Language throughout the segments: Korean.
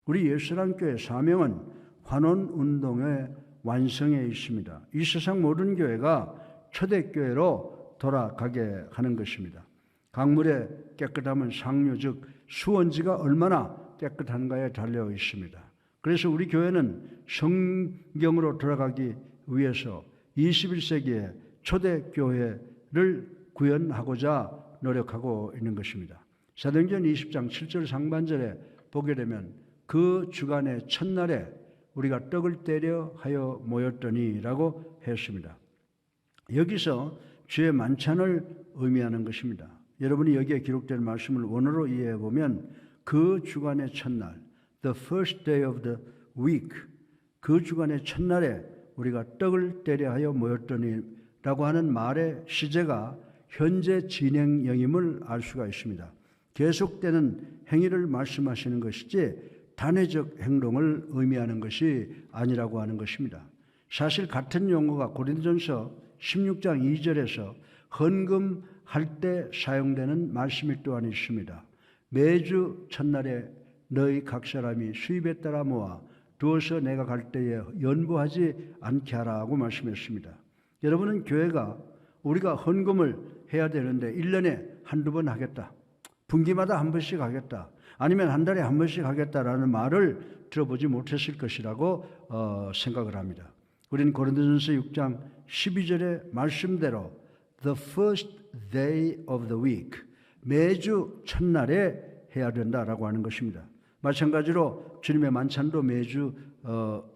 우리 예수랑교회 사명은 환원운동의 완성에 있습니다. 이 세상 모든 교회가 초대교회로 돌아가게 하는 것입니다. 강물의 깨끗함은 상류 즉 수원지가 얼마나 깨끗한가에 달려 있습니다. 그래서 우리 교회는 성경으로 돌아가기 위해서 21세기에 초대교회를 구현하고자 노력하고 있는 것입니다. 사도행전 20장 7절 상반절에 보게 되면 그 주간의 첫날에 우리가 떡을 떼려 하여 모였더니 라고 했습니다. 여기서 주의 만찬을 의미하는 것입니다. 여러분이 여기에 기록된 말씀을 원어로 이해해 보면 그 주간의 첫날, the first day of the week, 그 주간의 첫날에 우리가 떡을 떼려 하여 모였더니 라고 하는 말의 시제가 현재 진행형임을 알 수가 있습니다. 계속되는 행위를 말씀하시는 것이지 단회적 행동을 의미하는 것이 아니라고 하는 것입니다. 사실 같은 용어가 고린도전서 16장 2절에서 헌금할 때 사용되는 말씀이 또한 있습니다. 매주 첫날에 너희 각 사람이 수입에 따라 모아 두어서 내가 갈 때에 연부하지 않게 하라고 말씀했습니다. 여러분은 교회가 우리가 헌금을 해야 되는데 1년에 한두 번 하겠다, 분기마다 한 번씩 하겠다, 아니면 한 달에 한 번씩 하겠다라는 말을 들어보지 못했을 것이라고 생각을 합니다. 우리는 고린도전서 6장 12절의 말씀대로 the first day of the week, 매주 첫날에 해야 된다라고 하는 것입니다. 마찬가지로 주님의 만찬도 매주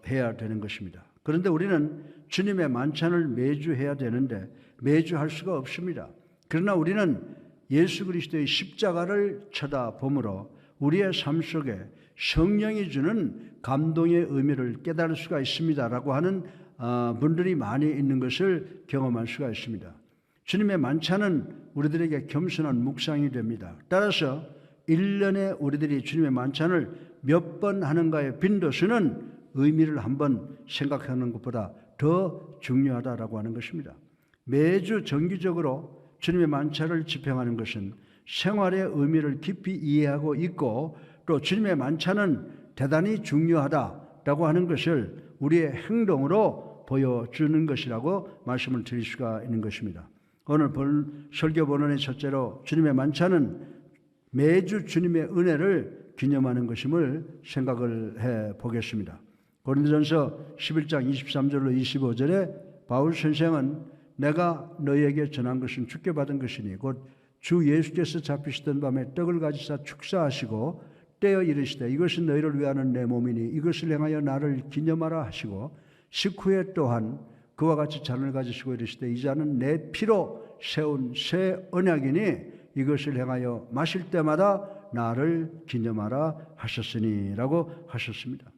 해야 되는 것입니다. 그런데 우리는 주님의 만찬을 매주 해야 되는데 매주 할 수가 없습니다. 그러나 우리는 예수 그리스도의 십자가를 쳐다보므로 우리의 삶 속에 성령이 주는 감동의 의미를 깨달을 수가 있습니다라고 하는 분들이 많이 있는 것을 경험할 수가 있습니다. 주님의 만찬은 우리들에게 겸손한 묵상이 됩니다. 따라서 1년에 우리들이 주님의 만찬을 몇 번 하는가의 빈도수는 의미를 한번 생각하는 것보다 더 중요하다라고 하는 것입니다. 매주 정기적으로 주님의 만찬을 집행하는 것은 생활의 의미를 깊이 이해하고 있고 또 주님의 만찬은 대단히 중요하다라고 하는 것을 우리의 행동으로 보여주는 것이라고 말씀을 드릴 수가 있는 것입니다. 오늘 설교 본문의 첫째로 주님의 만찬은 매주 주님의 은혜를 기념하는 것임을 생각을 해 보겠습니다. 고린도전서 11장 23절로 25절에 바울 선생은 내가 너희에게 전한 것은 주께 받은 것이니 곧 주 예수께서 잡히시던 밤에 떡을 가지사 축사하시고 떼어 이르시되 이것은 너희를 위하는 내 몸이니 이것을 행하여 나를 기념하라 하시고 식후에 또한 그와 같이 잔을 가지시고 이르시되 이 잔은 내 피로 세운 새 언약이니 이것을 행하여 마실 때마다 나를 기념하라 하셨으니 라고 하셨습니다.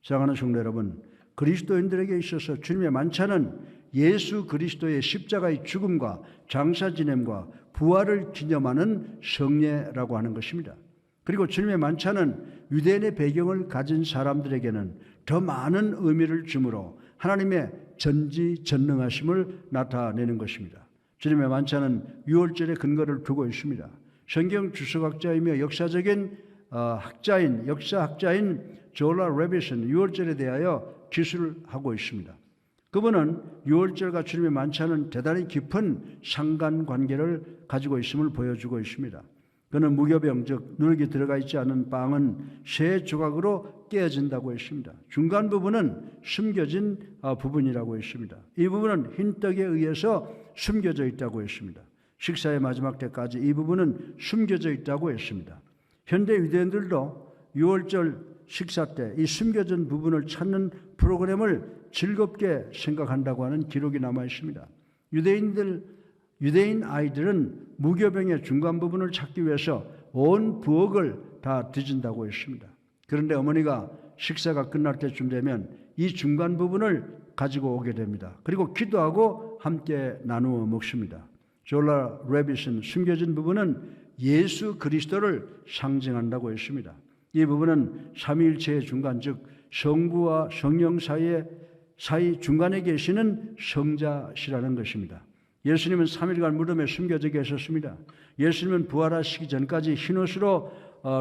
사랑하는 성도 여러분, 그리스도인들에게 있어서 주님의 만찬은 예수 그리스도의 십자가의 죽음과 장사 지냄과 부활을 기념하는 성례라고 하는 것입니다. 그리고 주님의 만찬은 유대인의 배경을 가진 사람들에게는 더 많은 의미를 주므로 하나님의 전지전능하심을 나타내는 것입니다. 주님의 만찬은 유월절에 근거를 두고 있습니다. 성경 주석학자이며 역사적인 역사학자인 조라 레빗은 유월절에 대하여 기술을 하고 있습니다. 그분은 유월절과 주님의 만찬은 대단히 깊은 상관관계를 가지고 있음을 보여주고 있습니다. 그는 무교병 즉 누룩이 들어가 있지 않은 빵은 세 조각으로 깨어진다고 했습니다. 중간 부분은 숨겨진 부분이라고 했습니다. 이 부분은 흰 떡에 의해서 숨겨져 있다고 했습니다. 식사의 마지막 때까지 이 부분은 숨겨져 있다고 했습니다. 현대 유대인들도 유월절 식사 때 이 숨겨진 부분을 찾는 프로그램을 즐겁게 생각한다고 하는 기록이 남아 있습니다. 유대인 아이들은 무교병의 중간 부분을 찾기 위해서 온 부엌을 다 뒤진다고 했습니다. 그런데 어머니가 식사가 끝날 때쯤 되면 이 중간 부분을 가지고 오게 됩니다. 그리고 기도하고 함께 나누어 먹습니다. 졸라 레빗은 숨겨진 부분은 예수 그리스도를 상징한다고 했습니다. 이 부분은 삼위일체의 중간 즉 성부와 성령 사이 중간에 계시는 성자시라는 것입니다. 예수님은 3일간 무덤에 숨겨져 계셨습니다. 예수님은 부활하시기 전까지 흰옷으로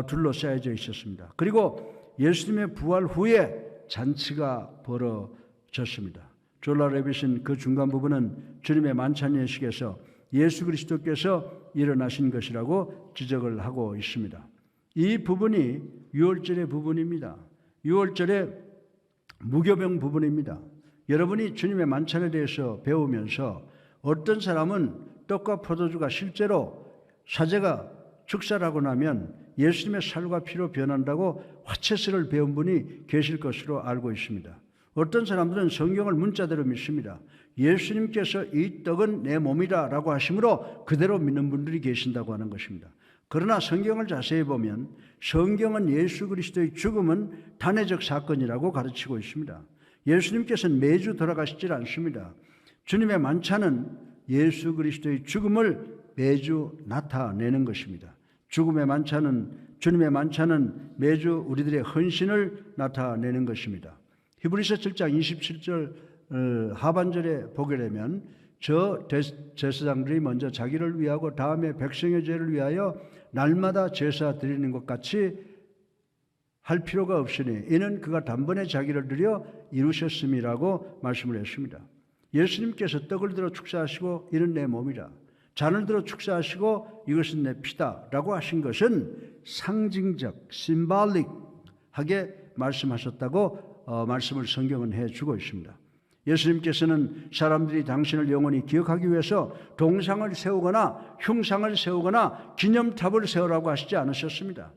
둘러싸여져 있었습니다. 그리고 예수님의 부활 후에 잔치가 벌어졌습니다. 졸라 레빗은 그 중간 부분은 주님의 만찬 예식에서 예수 그리스도께서 일어나신 것이라고 지적을 하고 있습니다. 이 부분이 유월절의 부분입니다. 유월절의 무교병 부분입니다. 여러분이 주님의 만찬에 대해서 배우면서 어떤 사람은 떡과 포도주가 실제로 사제가 축사를 하고 나면 예수님의 살과 피로 변한다고 화채설을 배운 분이 계실 것으로 알고 있습니다. 어떤 사람들은 성경을 문자대로 믿습니다. 예수님께서 이 떡은 내 몸이다 라고 하심으로 그대로 믿는 분들이 계신다고 하는 것입니다. 그러나 성경을 자세히 보면 성경은 예수 그리스도의 죽음은 단회적 사건이라고 가르치고 있습니다. 예수님께서는 매주 돌아가시질 않습니다. 주님의 만찬은 예수 그리스도의 죽음을 매주 나타내는 것입니다. 주님의 만찬은 매주 우리들의 헌신을 나타내는 것입니다. 히브리서 7장 27절 하반절에 보게 되면 저 제사장들이 먼저 자기를 위하고 다음에 백성의 죄를 위하여 날마다 제사 드리는 것 같이 할 필요가 없으니 이는 그가 단번에 자기를 드려 이루셨음이라고 말씀을 했습니다. 예수님께서 떡을 들어 축사하시고 이는 내 몸이라, 잔을 들어 축사하시고 이것은 내 피다 라고 하신 것은 상징적, 심발릭하게 말씀하셨다고 말씀을 성경은 해주고 있습니다. 예수님께서는 사람들이 당신을 영원히 기억하기 위해서 동상을 세우거나 흉상을 세우거나 기념탑을 세우라고 하시지 않으셨습니다.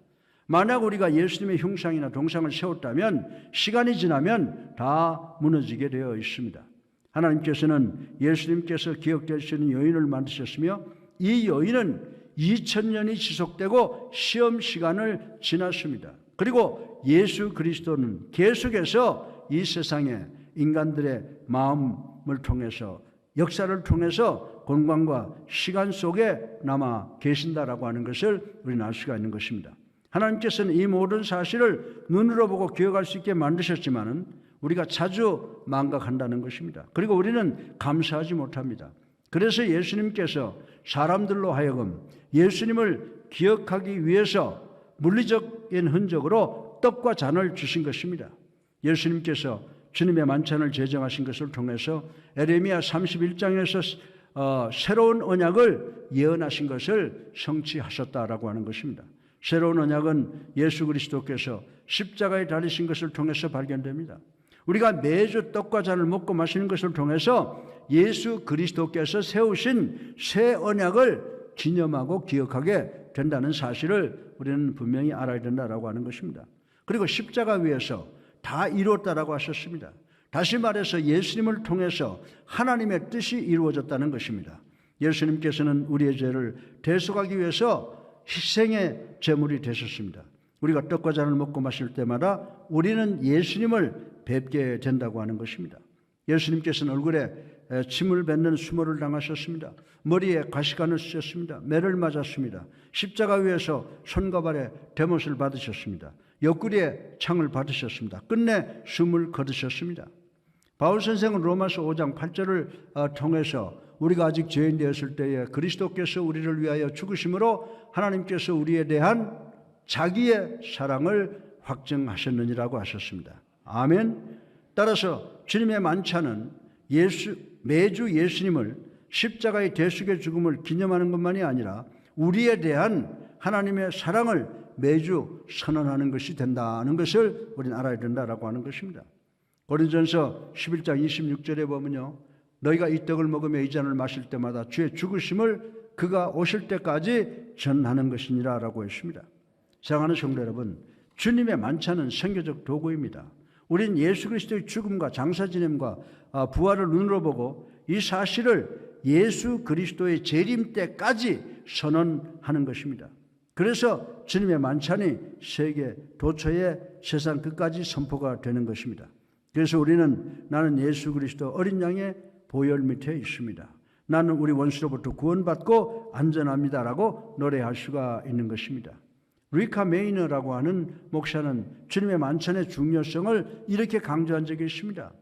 만약 우리가 예수님의 흉상이나 동상을 세웠다면 시간이 지나면 다 무너지게 되어 있습니다. 하나님께서는 예수님께서 기억될 수 있는 여인을 만드셨으며 이 여인은 2000년이 지속되고 시험 시간을 지났습니다. 그리고 예수 그리스도는 계속해서 이 세상에 인간들의 마음을 통해서 역사를 통해서 공간과 시간 속에 남아 계신다라고 하는 것을 우리는 알 수가 있는 것입니다. 하나님께서는 이 모든 사실을 눈으로 보고 기억할 수 있게 만드셨지만은 우리가 자주 망각한다는 것입니다. 그리고 우리는 감사하지 못합니다. 그래서 예수님께서 사람들로 하여금 예수님을 기억하기 위해서 물리적인 흔적으로 떡과 잔을 주신 것입니다. 예수님께서 주님의 만찬을 제정하신 것을 통해서 에레미야 31장에서 새로운 언약을 예언하신 것을 성취하셨다라고 하는 것입니다. 새로운 언약은 예수 그리스도께서 십자가에 달리신 것을 통해서 발견됩니다. 우리가 매주 떡과 잔을 먹고 마시는 것을 통해서 예수 그리스도께서 세우신 새 언약을 기념하고 기억하게 된다는 사실을 우리는 분명히 알아야 된다라고 하는 것입니다. 그리고 십자가 위에서 다 이루었다라고 하셨습니다. 다시 말해서 예수님을 통해서 하나님의 뜻이 이루어졌다는 것입니다. 예수님께서는 우리의 죄를 대속하기 위해서 희생의 제물이 되셨습니다. 우리가 떡과 잔을 먹고 마실 때마다 우리는 예수님을 뵙게 된다고 하는 것입니다. 예수님께서는 얼굴에 침을 뱉는 수모를 당하셨습니다. 머리에 가시관을 쓰셨습니다. 매를 맞았습니다. 십자가 위에서 손과 발에 대못을 받으셨습니다. 옆구리에 창을 받으셨습니다. 끝내 숨을 거두셨습니다. 바울 선생은 로마서 5장 8절을 통해서 우리가 아직 죄인 되었을 때에 그리스도께서 우리를 위하여 죽으심으로 하나님께서 우리에 대한 자기의 사랑을 확증하셨느니라고 하셨습니다. 아멘. 따라서 주님의 만찬은 매주 예수님을 십자가의 대속의 죽음을 기념하는 것만이 아니라 우리에 대한 하나님의 사랑을 매주 선언하는 것이 된다는 것을 우리는 알아야 된다라고 하는 것입니다. 고린도전서 11장 26절에 보면요, 너희가 이 떡을 먹으며 이 잔을 마실 때마다 주의 죽으심을 그가 오실 때까지 전하는 것이니라 라고 했습니다. 사랑하는 성도 여러분, 주님의 만찬은 선교적 도구입니다. 우리는 예수 그리스도의 죽음과 장사 지냄과 부활을 눈으로 보고 이 사실을 예수 그리스도의 재림 때까지 선언하는 것입니다. 그래서 주님의 만찬이 세계 도처에 세상 끝까지 선포가 되는 것입니다. 그래서 우리는 나는 예수 그리스도 어린 양의 보혈 밑에 있습니다. 나는 우리 원수로부터 구원받고 안전합니다라고 노래할 수가 있는 것입니다. 리카 메이너라고 하는 목사는 주님의 만찬의 중요성을 이렇게 강조한 적이 있습니다.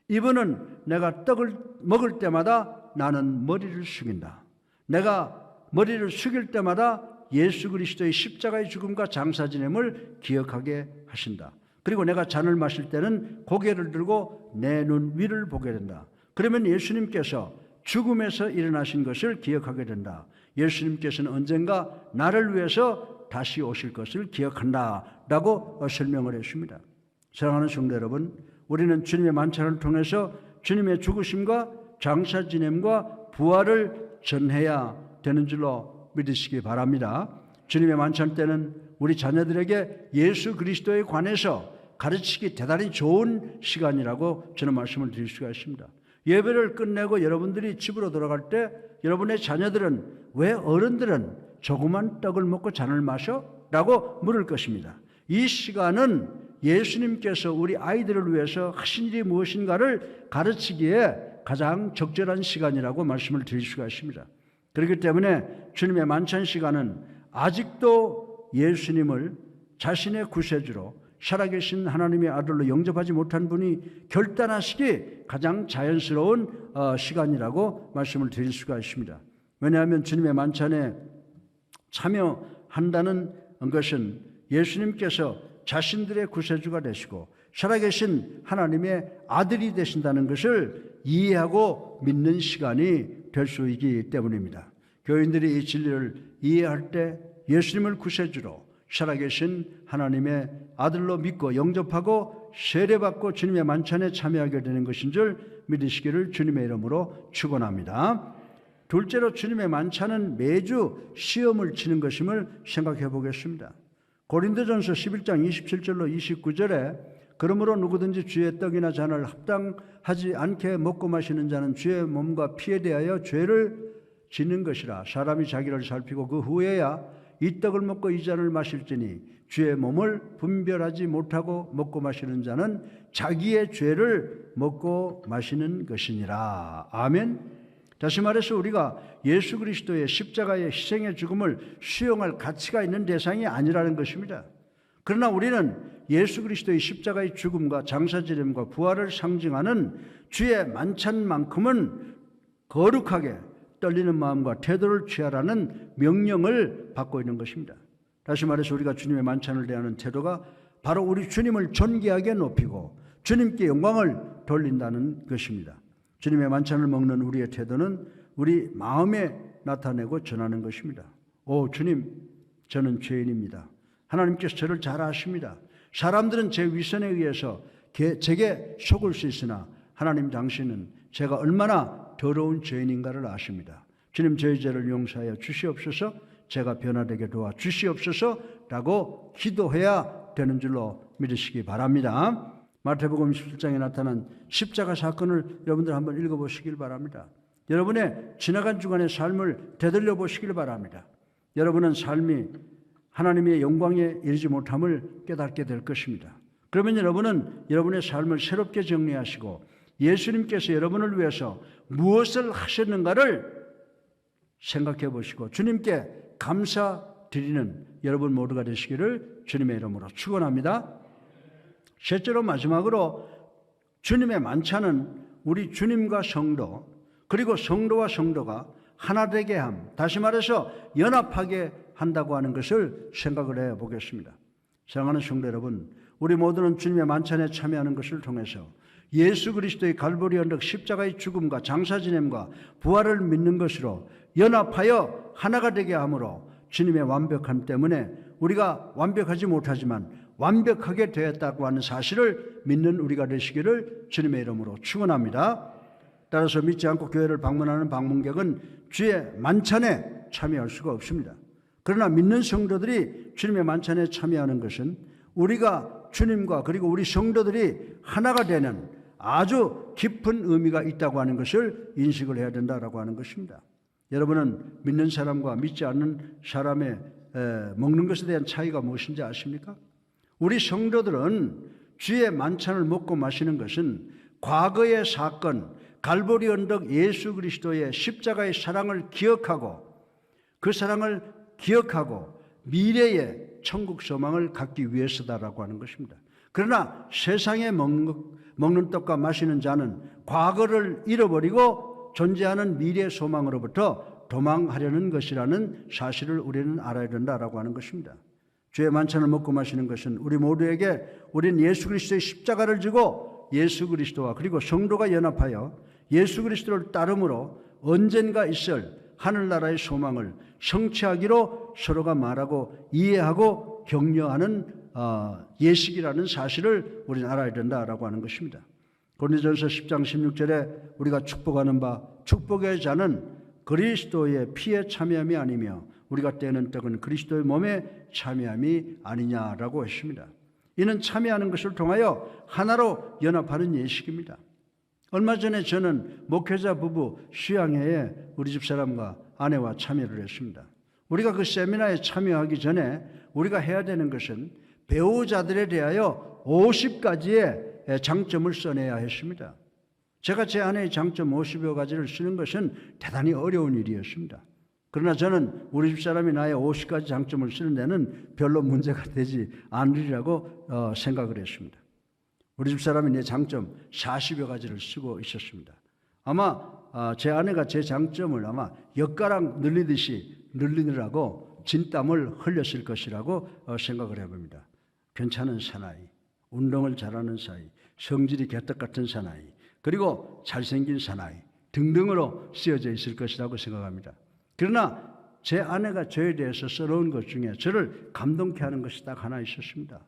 이분은 내가 떡을 먹을 때마다 나는 머리를 숙인다. 내가 머리를 숙일 때마다 예수 그리스도의 십자가의 죽음과 장사 지냄을 기억하게 하신다. 그리고 내가 잔을 마실 때는 고개를 들고 내 눈 위를 보게 된다. 그러면 예수님께서 죽음에서 일어나신 것을 기억하게 된다. 예수님께서는 언젠가 나를 위해서 다시 오실 것을 기억한다 라고 설명을 했습니다. 사랑하는 성도 여러분, 우리는 주님의 만찬을 통해서 주님의 죽으심과 장사 지냄과 부활을 전해야 되는 줄로 믿으시기 바랍니다. 주님의 만찬 때는 우리 자녀들에게 예수 그리스도에 관해서 가르치기 대단히 좋은 시간이라고 저는 말씀을 드릴 수가 있습니다. 예배를 끝내고 여러분들이 집으로 돌아갈 때 여러분의 자녀들은 왜 어른들은 조그만 떡을 먹고 잔을 마셔? 라고 물을 것입니다. 이 시간은 예수님께서 우리 아이들을 위해서 하신 일이 무엇인가를 가르치기에 가장 적절한 시간이라고 말씀을 드릴 수가 있습니다. 그렇기 때문에 주님의 만찬 시간은 아직도 예수님을 자신의 구세주로 살아계신 하나님의 아들로 영접하지 못한 분이 결단하시기 가장 자연스러운 시간이라고 말씀을 드릴 수가 있습니다. 왜냐하면 주님의 만찬에 참여한다는 것은 예수님께서 자신들의 구세주가 되시고 살아계신 하나님의 아들이 되신다는 것을 이해하고 믿는 시간이 될 수 있기 때문입니다. 교인들이 이 진리를 이해할 때 예수님을 구세주로 살아계신 하나님의 아들로 믿고 영접하고 세례받고 주님의 만찬에 참여하게 되는 것인 줄 믿으시기를 주님의 이름으로 축원합니다. 둘째로 주님의 만찬은 매주 시험을 치는 것임을 생각해 보겠습니다. 고린도전서 11장 27절로 29절에 그러므로 누구든지 주의 떡이나 잔을 합당하지 않게 먹고 마시는 자는 주의 몸과 피에 대하여 죄를 짓는 것이라. 사람이 자기를 살피고 그 후에야 이 떡을 먹고 이 잔을 마실지니 주의 몸을 분별하지 못하고 먹고 마시는 자는 자기의 죄를 먹고 마시는 것이니라. 아멘. 다시 말해서 우리가 예수 그리스도의 십자가의 희생의 죽음을 수용할 가치가 있는 대상이 아니라는 것입니다. 그러나 우리는 예수 그리스도의 십자가의 죽음과 장사지름과 부활을 상징하는 주의 만찬만큼은 거룩하게 떨리는 마음과 태도를 취하라는 명령을 받고 있는 것입니다. 다시 말해서 우리가 주님의 만찬을 대하는 태도가 바로 우리 주님을 존귀하게 높이고 주님께 영광을 돌린다는 것입니다. 주님의 만찬을 먹는 우리의 태도는 우리 마음에 나타내고 전하는 것입니다. 오 주님, 저는 죄인입니다. 하나님께서 저를 잘 아십니다. 사람들은 제 위선에 의해서 제게 속을 수 있으나 하나님 당신은 제가 얼마나 더러운 죄인인가를 아십니다. 주님, 저의 죄를 용서하여 주시옵소서, 제가 변화되게 도와 주시옵소서 라고 기도해야 되는 줄로 믿으시기 바랍니다. 마태복음 17장에 나타난 십자가 사건을 여러분들 한번 읽어보시길 바랍니다. 여러분의 지나간 주간의 삶을 되돌려 보시길 바랍니다. 여러분은 삶이 하나님의 영광에 이르지 못함을 깨닫게 될 것입니다. 그러면 여러분은 여러분의 삶을 새롭게 정리하시고 예수님께서 여러분을 위해서 무엇을 하셨는가를 생각해 보시고 주님께 감사드리는 여러분 모두가 되시기를 주님의 이름으로 축원합니다. 셋째로 마지막으로 주님의 만찬은 우리 주님과 성도 그리고 성도와 성도가 하나 되게 함, 다시 말해서 연합하게 한다고 하는 것을 생각을 해 보겠습니다. 사랑하는 성도 여러분, 우리 모두는 주님의 만찬에 참여하는 것을 통해서 예수 그리스도의 갈보리 언덕 십자가의 죽음과 장사 지냄과 부활을 믿는 것으로 연합하여 하나가 되게 함으로 주님의 완벽함 때문에 우리가 완벽하지 못하지만 완벽하게 되었다고 하는 사실을 믿는 우리가 되시기를 주님의 이름으로 축원합니다. 따라서 믿지 않고 교회를 방문하는 방문객은 주의 만찬에 참여할 수가 없습니다. 그러나 믿는 성도들이 주님의 만찬에 참여하는 것은 우리가 주님과 그리고 우리 성도들이 하나가 되는 아주 깊은 의미가 있다고 하는 것을 인식을 해야 된다고 하는 것입니다. 여러분은 믿는 사람과 믿지 않는 사람의 먹는 것에 대한 차이가 무엇인지 아십니까? 우리 성도들은 주의 만찬을 먹고 마시는 것은 과거의 사건, 갈보리 언덕 예수 그리스도의 십자가의 사랑을 기억하고 그 사랑을 기억하고 미래의 천국 소망을 갖기 위해서다라고 하는 것입니다. 그러나 세상에 먹는 떡과 마시는 잔은 과거를 잃어버리고 존재하는 미래 소망으로부터 도망하려는 것이라는 사실을 우리는 알아야 된다라고 하는 것입니다. 주의 만찬을 먹고 마시는 것은 우리 모두에게 우리는 예수 그리스도의 십자가를 지고 예수 그리스도와 그리고 성도가 연합하여 예수 그리스도를 따름으로 언젠가 있을 하늘나라의 소망을 성취하기로 서로가 말하고 이해하고 격려하는 예식이라는 사실을 우리는 알아야 된다라고 하는 것입니다. 고린도전서 10장 16절에 우리가 축복하는 바 축복의 자는 그리스도의 피에 참여함이 아니며 우리가 떼는 떡은 그리스도의 몸에 참여함이 아니냐라고 했습니다. 이는 참여하는 것을 통하여 하나로 연합하는 예식입니다. 얼마 전에 저는 목회자 부부 수양회에 우리 집사람과 아내와 참여를 했습니다. 우리가 그 세미나에 참여하기 전에 우리가 해야 되는 것은 배우자들에 대하여 50가지의 장점을 써내야 했습니다. 제가 제 아내의 장점 50여 가지를 쓰는 것은 대단히 어려운 일이었습니다. 그러나 저는 우리 집사람이 나의 50가지 장점을 쓰는 데는 별로 문제가 되지 않으리라고 생각을 했습니다. 우리 집사람이 내 장점 40여 가지를 쓰고 있었습니다. 아마 제 아내가 제 장점을 아마 엿가락 늘리듯이 늘리느라고 진땀을 흘렸을 것이라고 생각을 해봅니다. 괜찮은 사나이, 운동을 잘하는 사이, 성질이 개떡 같은 사나이, 그리고 잘생긴 사나이 등등으로 쓰여져 있을 것이라고 생각합니다. 그러나 제 아내가 저에 대해서 써놓은 것 중에 저를 감동케 하는 것이 딱 하나 있었습니다.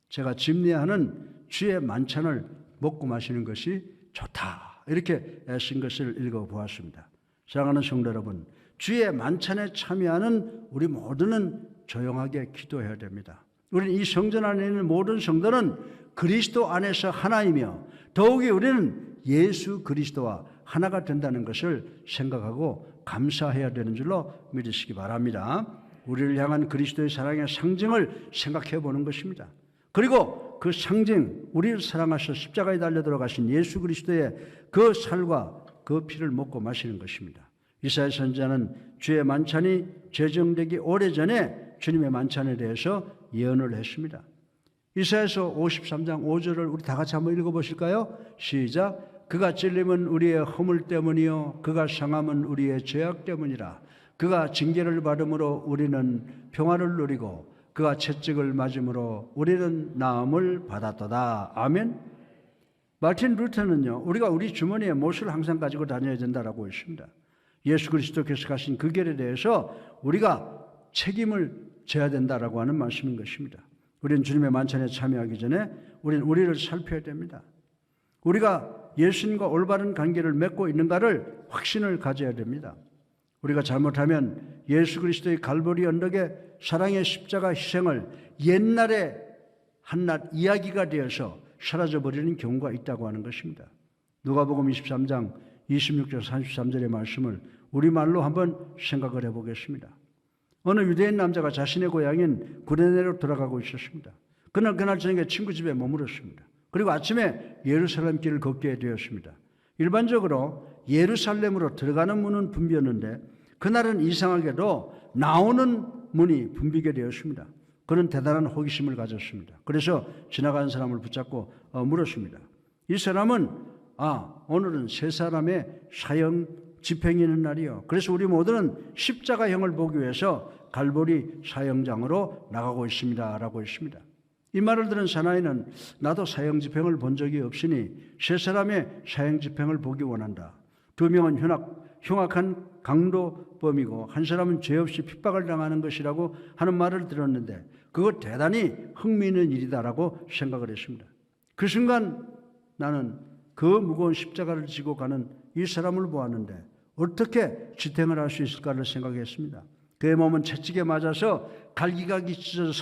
제가 집례하는 주의 만찬을 먹고 마시는 것이 좋다, 이렇게 쓴 것을 읽어보았습니다. 사랑하는 성도 여러분, 주의 만찬에 참여하는 우리 모두는 조용하게 기도해야 됩니다. 우리는 이 성전 안에 있는 모든 성도는 그리스도 안에서 하나이며 더욱이 우리는 예수 그리스도와 하나가 된다는 것을 생각하고 감사해야 되는 줄로 믿으시기 바랍니다. 우리를 향한 그리스도의 사랑의 상징을 생각해 보는 것입니다. 그리고 그 상징, 우리를 사랑하셔 십자가에 달려 들어가신 예수 그리스도의 그 살과 그 피를 먹고 마시는 것입니다. 이사야 선지자는 주의 만찬이 제정되기 오래전에 주님의 만찬에 대해서 예언을 했습니다. 이사야서 53장 5절을 우리 다 같이 한번 읽어보실까요? 시작. 그가 찔림은 우리의 허물 때문이요 그가 상함은 우리의 죄악 때문이라. 그가 징계를 받음으로 우리는 평화를 누리고 그가 채찍을 맞음으로 우리는 나음을 받았도다. 아멘. 마틴 루터는요, 우리가 우리 주머니에 못을 항상 가지고 다녀야 된다라고 했습니다. 예수 그리스도께서 가신 그 길에 대해서 우리가 책임을 져야 된다라고 하는 말씀인 것입니다. 우리는 주님의 만찬에 참여하기 전에 우리는 우리를 살펴야 됩니다. 우리가 예수님과 올바른 관계를 맺고 있는가를 확신을 가져야 됩니다. 우리가 잘못하면 예수 그리스도의 갈보리 언덕의 사랑의 십자가 희생을 옛날에 한낱 이야기가 되어서 사라져버리는 경우가 있다고 하는 것입니다. 누가복음 23장 26절 33절의 말씀을 우리말로 한번 생각을 해보겠습니다. 어느 유대인 남자가 자신의 고향인 구레네로 돌아가고 있었습니다. 그날 저녁에 친구 집에 머물었습니다. 그리고 아침에 예루살렘 길을 걷게 되었습니다. 일반적으로 예루살렘으로 들어가는 문은 붐비었는데 그날은 이상하게도 나오는 문이 붐비게 되었습니다. 그는 대단한 호기심을 가졌습니다. 그래서 지나가는 사람을 붙잡고 물었습니다. 이 사람은 오늘은 세 사람의 사형 집행이 있는 날이요. 그래서 우리 모두는 십자가형을 보기 위해서 갈보리 사형장으로 나가고 있습니다. 라고 했습니다. 이 말을 들은 사나이는 나도 사형 집행을 본 적이 없으니 세 사람의 사형 집행을 보기 원한다. 두 명은 흉악한 강도범이고 한 사람은 죄 없이 핍박을 당하는 것이라고 하는 말을 들었는데 그거 대단히 흥미있는 일이다라고 생각을 했습니다. 그 순간 나는 그 무거운 십자가를 지고 가는 이 사람을 보았는데 어떻게 지탱을 할 수 있을까를 생각했습니다. 그의 몸은 채찍에 맞아서 갈기각이 찢어져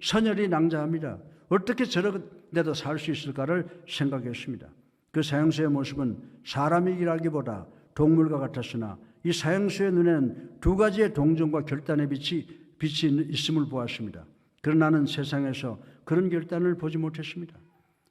선혈이 낭자합니다. 어떻게 저런데도 살 수 있을까를 생각했습니다. 그 사형수의 모습은 사람이라기보다 동물과 같았으나 이 사형수의 눈에는 두 가지의 동정과 결단의 빛이 있음을 보았습니다. 그러나 나는 세상에서 그런 결단을 보지 못했습니다.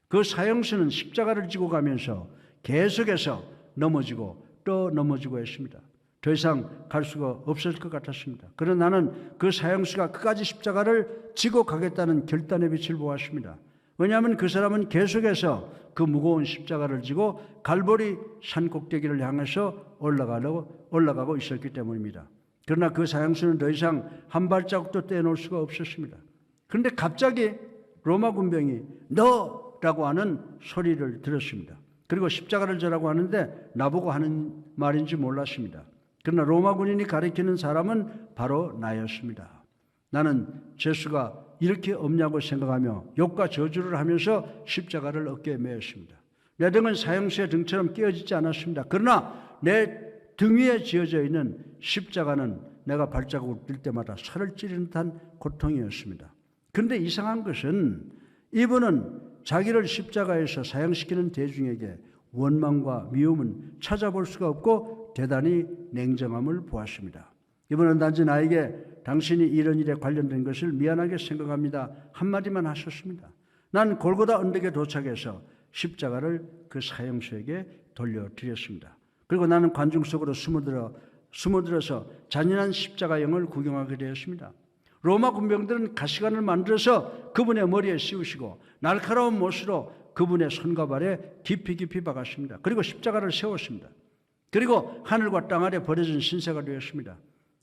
그 사형수는 십자가를 지고 가면서 계속해서 넘어지고 또 넘어지고 했습니다. 더 이상 갈 수가 없을 것 같았습니다. 그러나 나는 그 사형수가 끝까지 십자가를 지고 가겠다는 결단의 빛을 보았습니다. 왜냐하면 그 사람은 계속해서 그 무거운 십자가를 지고 갈보리 산 꼭대기를 향해서 올라가고 있었기 때문입니다. 그러나 그 사형수는 더 이상 한 발자국도 떼놓을 수가 없었습니다. 그런데 갑자기 로마 군병이 너라고 하는 소리를 들었습니다. 그리고 십자가를 져라고 하는데 나보고 하는 말인지 몰랐습니다. 그러나 로마 군인이 가리키는 사람은 바로 나였습니다. 나는 죄수가 이렇게 없냐고 생각하며 욕과 저주를 하면서 십자가를 어깨에 메었습니다. 내 등은 사형수의 등처럼 끼어지지 않았습니다. 그러나 내 등 위에 지어져 있는 십자가는 내가 발자국을 뛸 때마다 살을 찌르는 듯한 고통이었습니다. 그런데 이상한 것은 이분은 자기를 십자가에서 사형시키는 대중에게 원망과 미움은 찾아볼 수가 없고 대단히 냉정함을 보았습니다. 이분은 단지 나에게 당신이 이런 일에 관련된 것을 미안하게 생각합니다. 한마디만 하셨습니다. 난 골고다 언덕에 도착해서 십자가를 그 사형수에게 돌려드렸습니다. 그리고 나는 관중 속으로 숨어들어서 잔인한 십자가형을 구경하게 되었습니다. 로마 군병들은 가시관을 만들어서 그분의 머리에 씌우시고 날카로운 못으로 그분의 손과 발에 깊이 박았습니다. 그리고 십자가를 세웠습니다. 그리고 하늘과 땅 아래 버려진 신세가 되었습니다.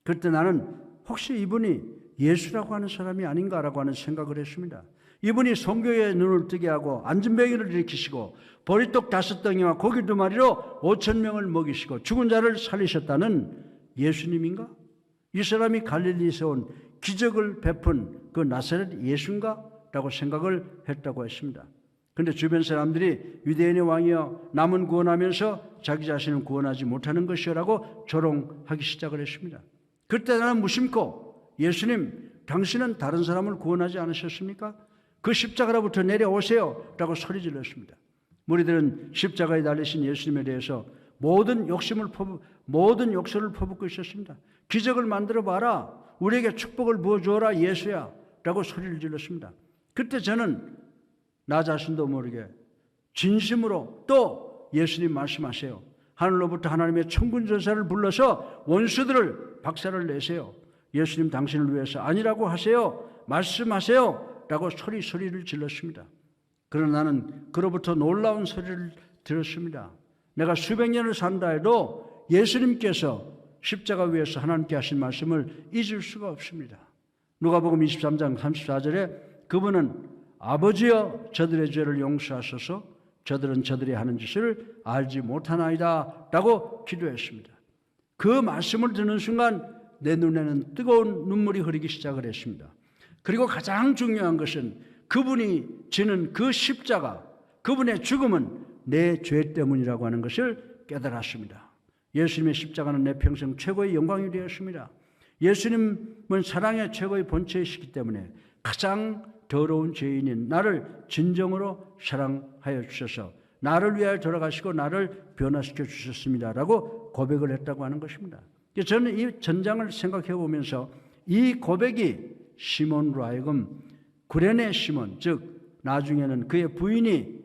그때 나는 혹시 이분이 예수라고 하는 사람이 아닌가라고 하는 생각을 했습니다. 이분이 성교의 눈을 뜨게 하고 안진뱅이를 일으키시고 보리떡 5덩이와 고기 2마리로 5,000명을 먹이시고 죽은 자를 살리셨다는 예수님인가? 이 사람이 갈릴리에서 온 기적을 베푼 그 나사렛 예수인가? 라고 생각을 했다고 했습니다. 그런데 주변 사람들이 유대인의 왕이여 남은 구원하면서 자기 자신을 구원하지 못하는 것이라고 조롱하기 시작을 했습니다. 그때 나는 무심코 예수님 당신은 다른 사람을 구원하지 않으셨습니까? 그 십자가로부터 내려오세요 라고 소리 질렀습니다. 무리들은 십자가에 달리신 예수님에 대해서 모든 욕설을 퍼붓고 있었습니다. 기적을 만들어 봐라. 우리에게 축복을 부어주어라 예수야 라고 소리를 질렀습니다. 그때 저는 나 자신도 모르게 진심으로 또 예수님 말씀하세요. 하늘로부터 하나님의 천군 전사를 불러서 원수들을 박살을 내세요. 예수님 당신을 위해서 아니라고 하세요. 말씀하세요. 라고 소리를 질렀습니다. 그러나 나는 그로부터 놀라운 소리를 들었습니다. 내가 수백 년을 산다 해도 예수님께서 십자가 위에서 하나님께 하신 말씀을 잊을 수가 없습니다. 누가복음 23장 34절에 그분은 아버지여 저들의 죄를 용서하소서 저들은 저들이 하는 짓을 알지 못하나이다 라고 기도했습니다. 그 말씀을 듣는 순간 내 눈에는 뜨거운 눈물이 흐르기 시작을 했습니다. 그리고 가장 중요한 것은 그분이 지는 그 십자가, 그분의 죽음은 내 죄 때문이라고 하는 것을 깨달았습니다. 예수님의 십자가는 내 평생 최고의 영광이 되었습니다. 예수님은 사랑의 최고의 본체이시기 때문에 가장 더러운 죄인인 나를 진정으로 사랑하여 주셔서 나를 위하여 돌아가시고 나를 변화시켜 주셨습니다라고 고백을 했다고 하는 것입니다. 저는 이 전장을 생각해 보면서 이 고백이 시몬으로 하여금 구레네 시몬, 즉 나중에는 그의 부인이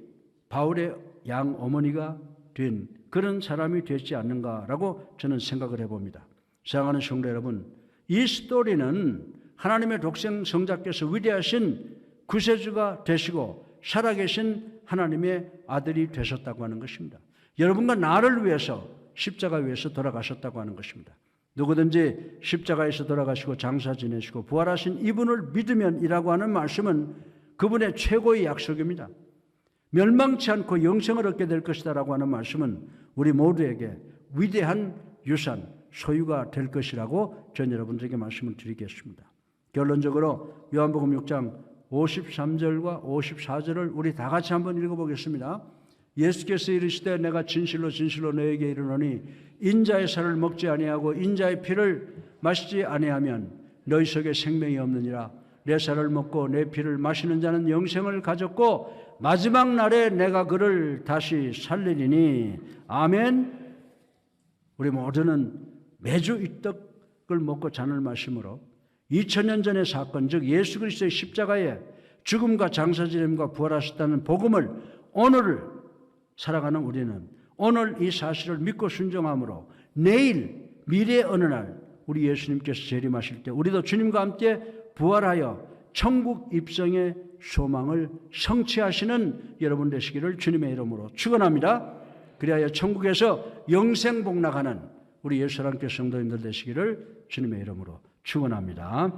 바울의 양 어머니가 된 그런 사람이 되지 않는가라고 저는 생각을 해봅니다. 사랑하는 성도 여러분, 이 스토리는 하나님의 독생 성자께서 위대하신 구세주가 되시고 살아계신 하나님의 아들이 되셨다고 하는 것입니다. 여러분과 나를 위해서 십자가 위에서 돌아가셨다고 하는 것입니다. 누구든지 십자가에서 돌아가시고 장사 지내시고 부활하신 이분을 믿으면이라고 하는 말씀은 그분의 최고의 약속입니다. 멸망치 않고 영생을 얻게 될 것이다라고 하는 말씀은 우리 모두에게 위대한 유산, 소유가 될 것이라고 전 여러분들에게 말씀을 드리겠습니다. 결론적으로 요한복음 6장 53절과 54절을 우리 다 같이 한번 읽어보겠습니다. 예수께서 이르시되 내가 진실로 진실로 너에게 이르노니 인자의 살을 먹지 아니하고 인자의 피를 마시지 아니하면 너희 속에 생명이 없느니라. 내 살을 먹고 내 피를 마시는 자는 영생을 가졌고 마지막 날에 내가 그를 다시 살리리니. 아멘. 우리 모두는 매주 이 떡을 먹고 잔을 마심으로 2000년 전의 사건, 즉 예수 그리스도의 십자가에 죽음과 장사지름과 부활하셨다는 복음을 오늘 살아가는 우리는 오늘 이 사실을 믿고 순종함으로 내일 미래의 어느 날 우리 예수님께서 재림하실 때 우리도 주님과 함께 부활하여 천국 입성의 소망을 성취하시는 여러분 되시기를 주님의 이름으로 축원합니다. 그리하여 천국에서 영생 복락하는 우리 예수 사랑교회 성도님들 되시기를 주님의 이름으로 축원합니다.